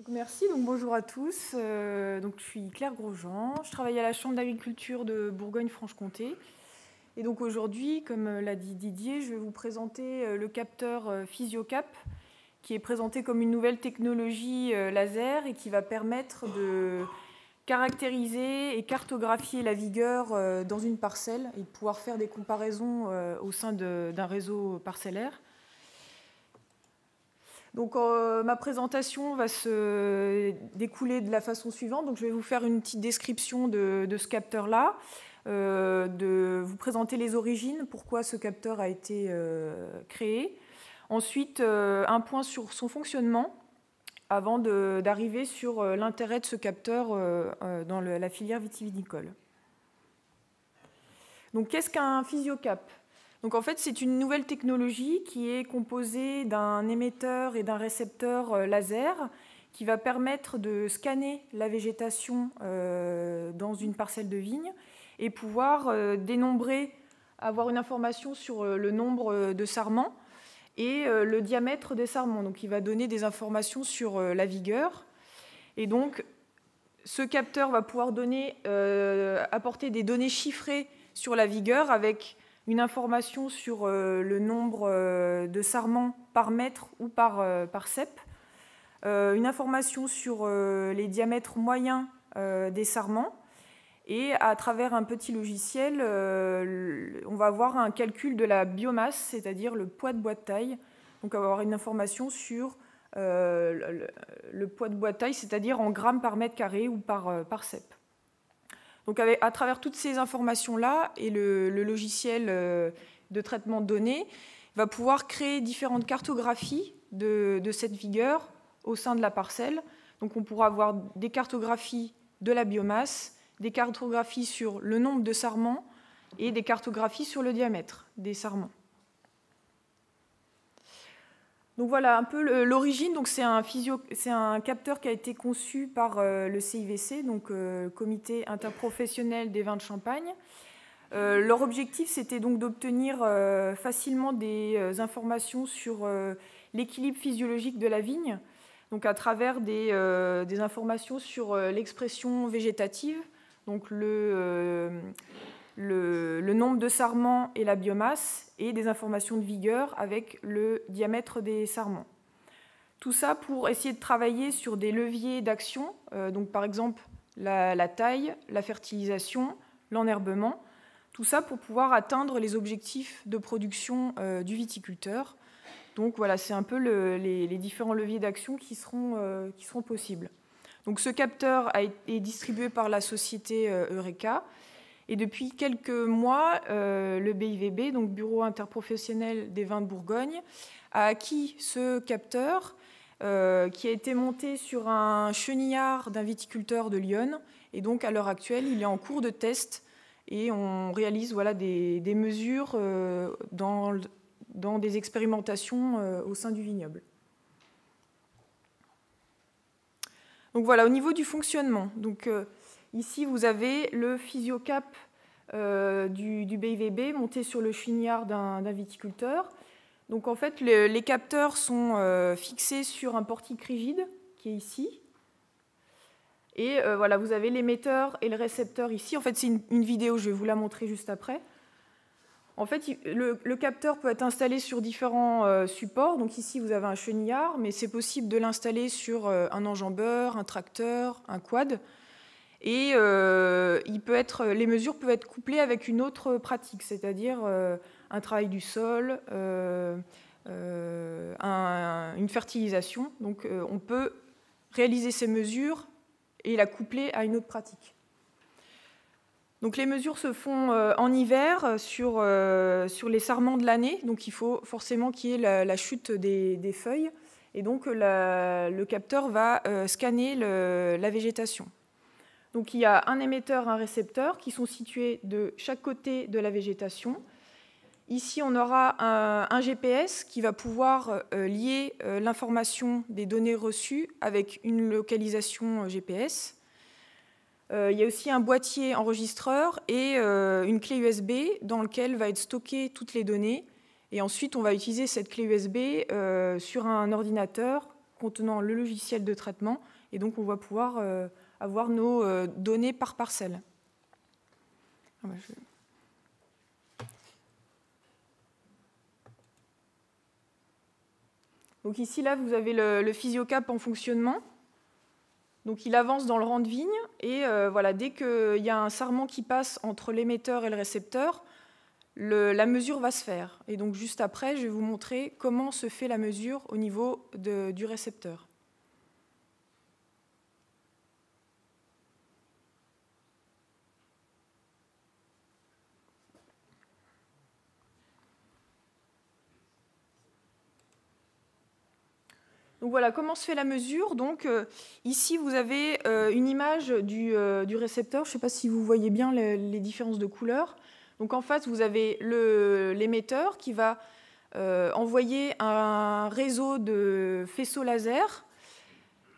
Merci, bonjour à tous. Je suis Claire Grosjean, je travaille à la Chambre d'agriculture de Bourgogne-Franche-Comté. Et donc aujourd'hui, comme l'a dit Didier, je vais vous présenter le capteur PhysioCap, qui est présenté comme une nouvelle technologie laser et qui va permettre de caractériser et cartographier la vigueur dans une parcelle et de pouvoir faire des comparaisons au sein d'un réseau parcellaire. Donc, ma présentation va se découler de la façon suivante. Donc, je vais vous faire une petite description de ce capteur-là, de vous présenter les origines, pourquoi ce capteur a été créé. Ensuite, un point sur son fonctionnement, avant d'arriver sur l'intérêt de ce capteur dans la filière vitivinicole. Donc, qu'est-ce qu'un PhysioCap ? Donc en fait, c'est une nouvelle technologie qui est composée d'un émetteur et d'un récepteur laser qui va permettre de scanner la végétation dans une parcelle de vigne et pouvoir dénombrer, avoir une information sur le nombre de sarments et le diamètre des sarments. Donc il va donner des informations sur la vigueur. Et donc ce capteur va pouvoir apporter des données chiffrées sur la vigueur avec une information sur le nombre de sarments par mètre ou par cep, une information sur les diamètres moyens des sarments, et à travers un petit logiciel, on va avoir un calcul de la biomasse, c'est-à-dire le poids de bois de taille. Donc on va avoir une information sur le poids de bois de taille, c'est-à-dire en grammes par mètre carré ou par cep. Donc à travers toutes ces informations-là et le logiciel de traitement de données, va pouvoir créer différentes cartographies de cette vigueur au sein de la parcelle. Donc on pourra avoir des cartographies de la biomasse, des cartographies sur le nombre de sarments et des cartographies sur le diamètre des sarments. Donc voilà un peu l'origine. Donc c'est un capteur qui a été conçu par le CIVC, donc Comité interprofessionnel des vins de Champagne. Leur objectif, c'était donc d'obtenir facilement des informations sur l'équilibre physiologique de la vigne, donc à travers des informations sur l'expression végétative, donc le nombre de sarments et la biomasse, et des informations de vigueur avec le diamètre des sarments. Tout ça pour essayer de travailler sur des leviers d'action, donc par exemple la taille, la fertilisation, l'enherbement, tout ça pour pouvoir atteindre les objectifs de production du viticulteur. Donc voilà, c'est un peu les différents leviers d'action qui seront possibles. Donc ce capteur est distribué par la société Eureka. Et depuis quelques mois, le BIVB, donc Bureau interprofessionnel des vins de Bourgogne, a acquis ce capteur qui a été monté sur un chenillard d'un viticulteur de Lyon. Et donc à l'heure actuelle, il est en cours de test et on réalise des mesures dans des expérimentations au sein du vignoble. Donc voilà, au niveau du fonctionnement. Donc, ici, vous avez le PhysioCap du BIVB monté sur le chenillard d'un viticulteur. Donc en fait, les capteurs sont fixés sur un portique rigide qui est ici. Et voilà, vous avez l'émetteur et le récepteur ici. En fait, c'est une vidéo, je vais vous la montrer juste après. En fait, le capteur peut être installé sur différents supports. Donc ici, vous avez un chenillard, mais c'est possible de l'installer sur un enjambeur, un tracteur, un quad. Et les mesures peuvent être couplées avec une autre pratique, c'est-à-dire un travail du sol, une fertilisation. Donc on peut réaliser ces mesures et la coupler à une autre pratique. Donc les mesures se font en hiver sur les sarments de l'année, donc il faut forcément qu'il y ait la chute des feuilles, et donc le capteur va scanner la végétation. Donc il y a un émetteur, un récepteur qui sont situés de chaque côté de la végétation. Ici, on aura un GPS qui va pouvoir lier l'information des données reçues avec une localisation GPS. Il y a aussi un boîtier enregistreur et une clé USB dans laquelle va être stockées toutes les données. Et ensuite, on va utiliser cette clé USB sur un ordinateur contenant le logiciel de traitement, et donc on va pouvoir avoir nos données par parcelle. Donc ici, là, vous avez le PhysioCap en fonctionnement. Donc il avance dans le rang de vigne, et voilà, dès qu'il y a un sarment qui passe entre l'émetteur et le récepteur, la mesure va se faire. Et donc juste après, je vais vous montrer comment se fait la mesure au niveau du récepteur. Donc voilà, comment se fait la mesure. Donc ici, vous avez une image du récepteur. Je ne sais pas si vous voyez bien les différences de couleurs. Donc en face, vous avez l'émetteur qui va envoyer un réseau de faisceaux laser.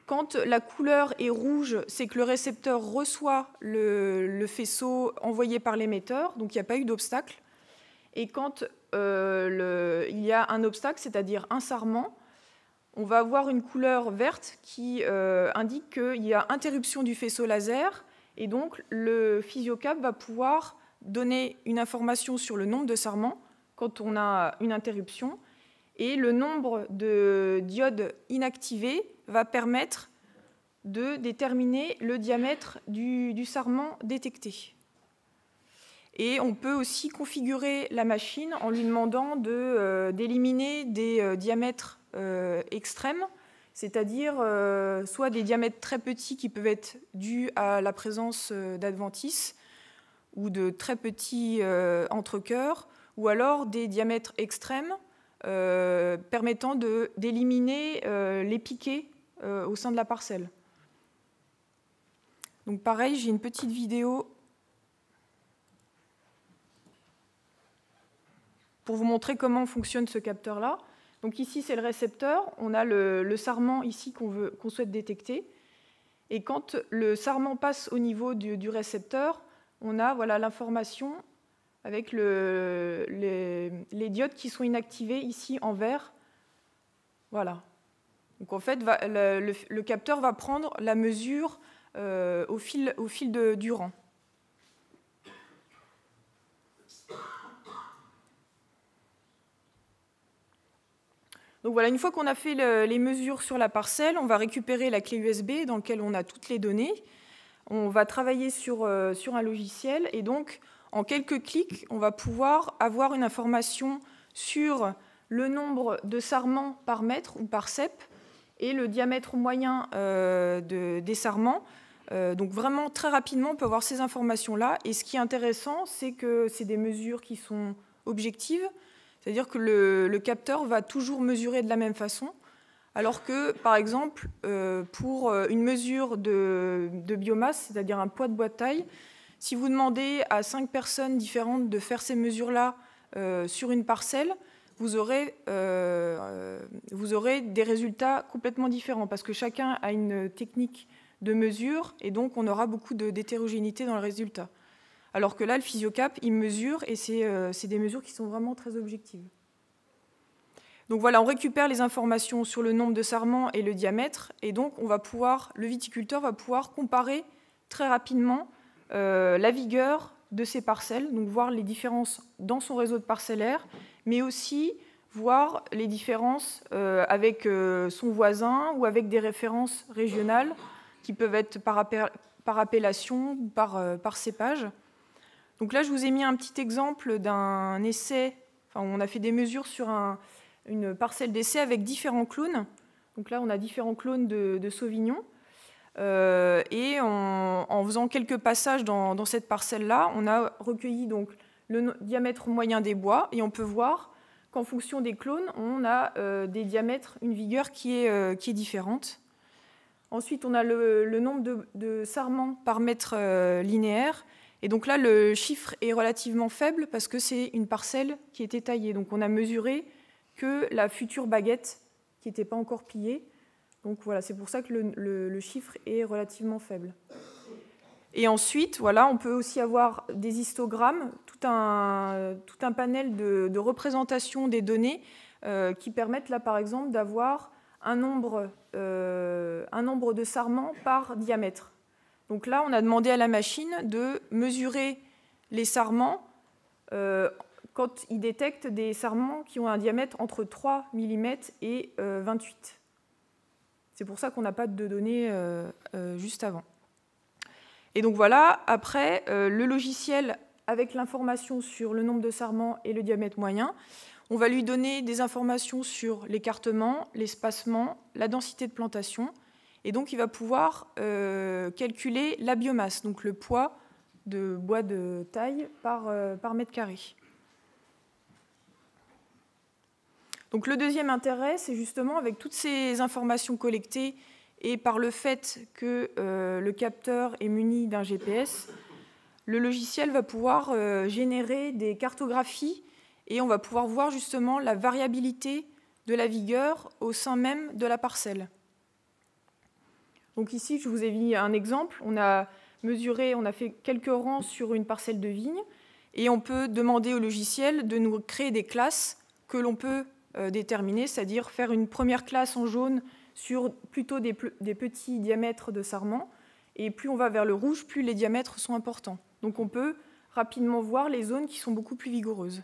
Quand la couleur est rouge, c'est que le récepteur reçoit le faisceau envoyé par l'émetteur, donc il n'y a pas eu d'obstacle. Et quand il y a un obstacle, c'est-à-dire un sarment, on va avoir une couleur verte qui indique qu'il y a interruption du faisceau laser, et donc le PhysioCap va pouvoir donner une information sur le nombre de sarments quand on a une interruption, et le nombre de diodes inactivées va permettre de déterminer le diamètre du sarment détecté. Et on peut aussi configurer la machine en lui demandant d'éliminer des diamètres extrêmes, c'est-à-dire soit des diamètres très petits qui peuvent être dus à la présence d'adventices ou de très petits entrecœurs, ou alors des diamètres extrêmes permettant d'éliminer les piquets au sein de la parcelle. Donc pareil, j'ai une petite vidéo pour vous montrer comment fonctionne ce capteur-là. Donc ici, c'est le récepteur. On a le sarment ici qu'on souhaite détecter. Et quand le sarment passe au niveau du récepteur, on a voilà, l'information avec les diodes qui sont inactivées ici en vert. Voilà. Donc en fait, le capteur va prendre la mesure au fil du rang. Donc voilà, une fois qu'on a fait les mesures sur la parcelle, on va récupérer la clé USB dans laquelle on a toutes les données. On va travailler sur un logiciel, et donc en quelques clics, on va pouvoir avoir une information sur le nombre de sarments par mètre ou par cep et le diamètre moyen des sarments. Donc vraiment, très rapidement, on peut avoir ces informations-là. Et ce qui est intéressant, c'est que c'est des mesures qui sont objectives, c'est-à-dire que le capteur va toujours mesurer de la même façon, alors que, par exemple, pour une mesure de biomasse, c'est-à-dire un poids de bois de taille, si vous demandez à 5 personnes différentes de faire ces mesures-là sur une parcelle, vous aurez des résultats complètement différents, parce que chacun a une technique de mesure, et donc on aura beaucoup d'hétérogénéité dans le résultat. Alors que là, le PhysioCap, il mesure, et c'est des mesures qui sont vraiment très objectives. Donc voilà, on récupère les informations sur le nombre de sarments et le diamètre, et donc le viticulteur va pouvoir comparer très rapidement la vigueur de ses parcelles, donc voir les différences dans son réseau de parcellaire, mais aussi voir les différences avec son voisin ou avec des références régionales qui peuvent être par appellation ou par cépage. Donc là, je vous ai mis un petit exemple d'un essai, enfin, on a fait des mesures sur une parcelle d'essai avec différents clones. Donc là, on a différents clones de Sauvignon. Et en faisant quelques passages dans cette parcelle-là, on a recueilli donc le diamètre moyen des bois, et on peut voir qu'en fonction des clones, on a des diamètres, une vigueur qui est différente. Ensuite, on a le nombre de sarments par mètre linéaire. Et donc là, le chiffre est relativement faible parce que c'est une parcelle qui était taillée. Donc on a mesuré que la future baguette qui n'était pas encore pliée. Donc voilà, c'est pour ça que le chiffre est relativement faible. Et ensuite, voilà, on peut aussi avoir des histogrammes, tout un panel de représentation des données qui permettent là, par exemple, d'avoir un nombre de sarments par diamètre. Donc là, on a demandé à la machine de mesurer les sarments quand il détecte des sarments qui ont un diamètre entre 3 mm et 28. C'est pour ça qu'on n'a pas de données juste avant. Et donc voilà, après, le logiciel, avec l'information sur le nombre de sarments et le diamètre moyen, on va lui donner des informations sur l'écartement, l'espacement, la densité de plantation, et donc il va pouvoir calculer la biomasse, donc le poids de bois de taille par mètre carré. Donc le deuxième intérêt, c'est justement avec toutes ces informations collectées et par le fait que le capteur est muni d'un GPS, le logiciel va pouvoir générer des cartographies et on va pouvoir voir justement la variabilité de la vigueur au sein même de la parcelle. Donc ici, je vous ai mis un exemple. On a mesuré, on a fait quelques rangs sur une parcelle de vigne et on peut demander au logiciel de nous créer des classes que l'on peut déterminer, c'est-à-dire faire une première classe en jaune sur plutôt des petits diamètres de sarments. Et plus on va vers le rouge, plus les diamètres sont importants. Donc on peut rapidement voir les zones qui sont beaucoup plus vigoureuses.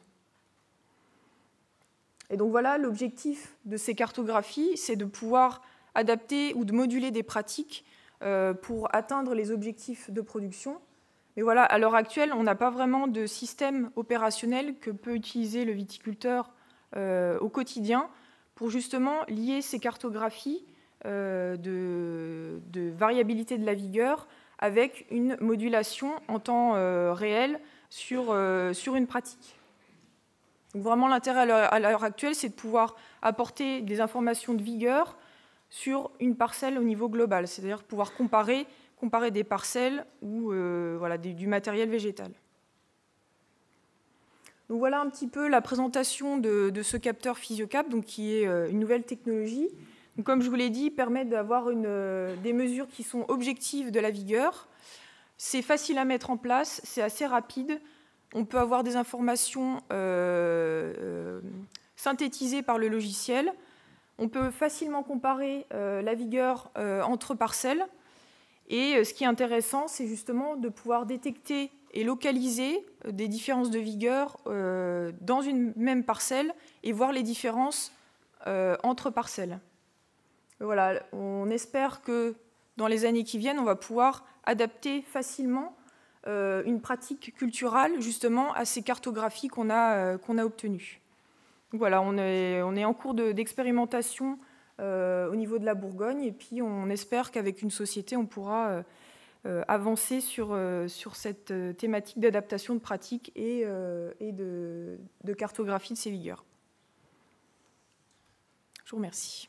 Et donc voilà, l'objectif de ces cartographies, c'est de pouvoir adapter ou de moduler des pratiques pour atteindre les objectifs de production. Mais voilà, à l'heure actuelle, on n'a pas vraiment de système opérationnel que peut utiliser le viticulteur au quotidien pour justement lier ces cartographies de variabilité de la vigueur avec une modulation en temps réel sur une pratique. Donc vraiment, l'intérêt à l'heure actuelle, c'est de pouvoir apporter des informations de vigueur sur une parcelle au niveau global, c'est-à-dire pouvoir comparer des parcelles ou du matériel végétal. Donc voilà un petit peu la présentation de ce capteur PhysioCap, donc qui est une nouvelle technologie. Donc comme je vous l'ai dit, il permet d'avoir des mesures qui sont objectives de la vigueur. C'est facile à mettre en place, c'est assez rapide. On peut avoir des informations synthétisées par le logiciel. On peut facilement comparer la vigueur entre parcelles. Et ce qui est intéressant, c'est justement de pouvoir détecter et localiser des différences de vigueur dans une même parcelle et voir les différences entre parcelles. Voilà, on espère que dans les années qui viennent, on va pouvoir adapter facilement une pratique culturelle justement à ces cartographies qu'on a obtenues. Donc voilà, on est en cours d'expérimentation au niveau de la Bourgogne et puis on espère qu'avec une société, on pourra avancer sur cette thématique d'adaptation de pratiques et de cartographie de ces vigueurs. Je vous remercie.